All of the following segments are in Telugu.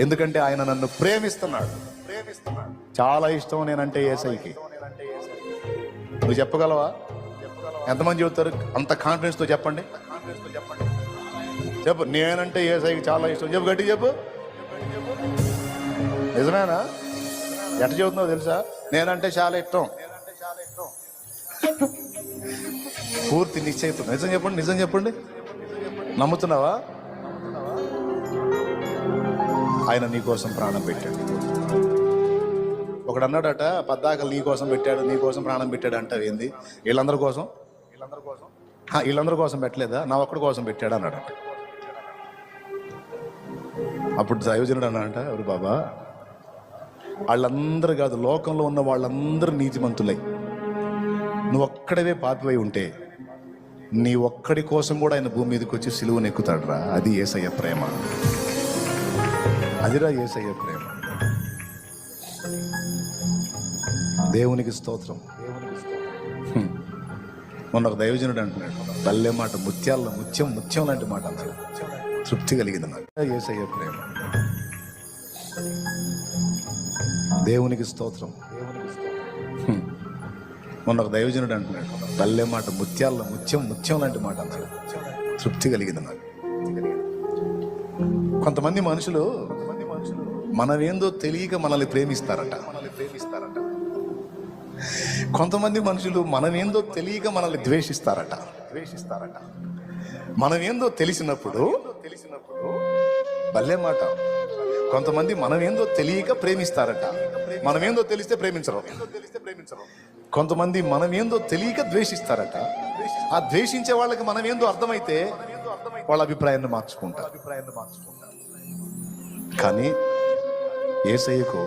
ఎందుకంటే ఆయన నన్ను ప్రేమిస్తున్నాడు. చాలా ఇష్టం నేనంటే యేసయ్యకి. నువ్వు చెప్పగలవా? ఎంతమంది చెబుతారు అంత కాన్ఫిడెన్స్తో? చెప్పండి, చెప్పు. నేనంటే యేసయ్యకి చాలా ఇష్టం. చెప్పు, గట్టి చెప్పు. నిజమేనా? ఎట్ట చెబుతున్నావు తెలుసా? నేనంటే చాలా ఇష్టం. పూర్తి నిశ్చయితం. నిజం చెప్పండి, నిజం చెప్పండి. నమ్ముతున్నావా? ఆయన నీ కోసం ప్రాణం పెట్టాడు. ఒకడు అన్నాడట, పద్దాకలు నీ కోసం పెట్టాడు, నీ కోసం ప్రాణం పెట్టాడు అంటావు ఏంది? వీళ్ళందరి కోసం పెట్టలేదా? నా ఒక్కడి కోసం పెట్టాడు అన్నాడట. అప్పుడు దైవజనుడు అన్నాడంట, ఎవరు బాబా, వాళ్ళందరూ కాదు, లోకంలో ఉన్న వాళ్ళందరూ నీతిమంతులై నువ్వు ఒక్కడవే పాపివై ఉంటే నీ ఒక్కడి కోసం కూడా ఆయన భూమి మీదకి వచ్చి సిలువను ఎక్కుతాడు రా. అది యేసయ్య ప్రేమ, అదిరా యేసయ్య ప్రేమ. దేవునికి స్తోత్రం. మొన్న ఒక దైవజనుడు అంటున్నాడు, తల్లే మాట, ముత్యాల్లో ముత్యం లాంటి మాట అన్నాడు. తృప్తి కలిగింది నాకు. యేసయ్య ప్రేమ. దేవునికి స్తోత్రం. మొన్న ఒక దైవజనుడు అంటున్నాడు, తల్లే మాట, ముత్యాల్లో ముత్యం లాంటి మాట అన్నాడు. తృప్తి కలిగింది నాకు. కొంతమంది మనుషులు మనమేందో తెలియక మనల్ని ప్రేమిస్తారట. కొంతమంది మనుషులు మనమేందో తెలియక మనల్ని ద్వేషిస్తారట. మనమేందో తెలిసినప్పుడు భలే మాట. కొంతమంది మనమేందో తెలియక ప్రేమిస్తారట. మనమేందో తెలిస్తే ప్రేమించరు. కొంతమంది మనమేందో తెలియక ద్వేషిస్తారట. ఆ ద్వేషించే వాళ్ళకి మనమేందో అర్థమైతే వాళ్ళ అభిప్రాయాన్ని మార్చుకుంటారు. కానీ యేసయ్యకు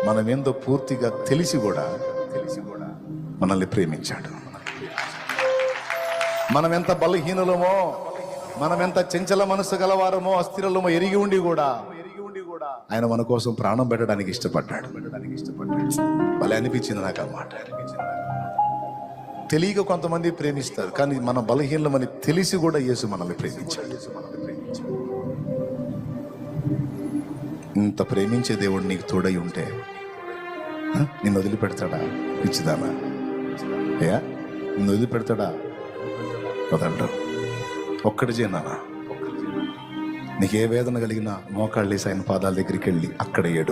మనమేందో పూర్తిగా తెలిసి కూడా మనల్ని ప్రేమించాడు. మనం ఎంత బలహీనులమో, మనం ఎంత చంచల మనసు గలవారమో, అస్థిరలమో ఎరిగి ఉండి కూడా ఆయన మన కోసం ప్రాణం పెట్టడానికి ఇష్టపడ్డాడు. భలే అనిపించింది నాకు ఆ మాట. తెలియక కొంతమంది ప్రేమిస్తారు, కానీ మన బలహీనమని తెలిసి కూడా యేసు మనల్ని ప్రేమించాడు. ఇంత ప్రేమించే దేవుడు నీకు తోడై ఉంటే నిన్ను వదిలిపెడతాడా? పిచ్చిదానా? అయ్యా, నిన్ను వదిలిపెడతాడా? వదలడు. ఒక్కటి చేయనా? నీకు ఏ వేదన కలిగినా మోకాళ్ళు వేసి ఆయన పాదాల దగ్గరికి వెళ్ళి అక్కడ ఏడు.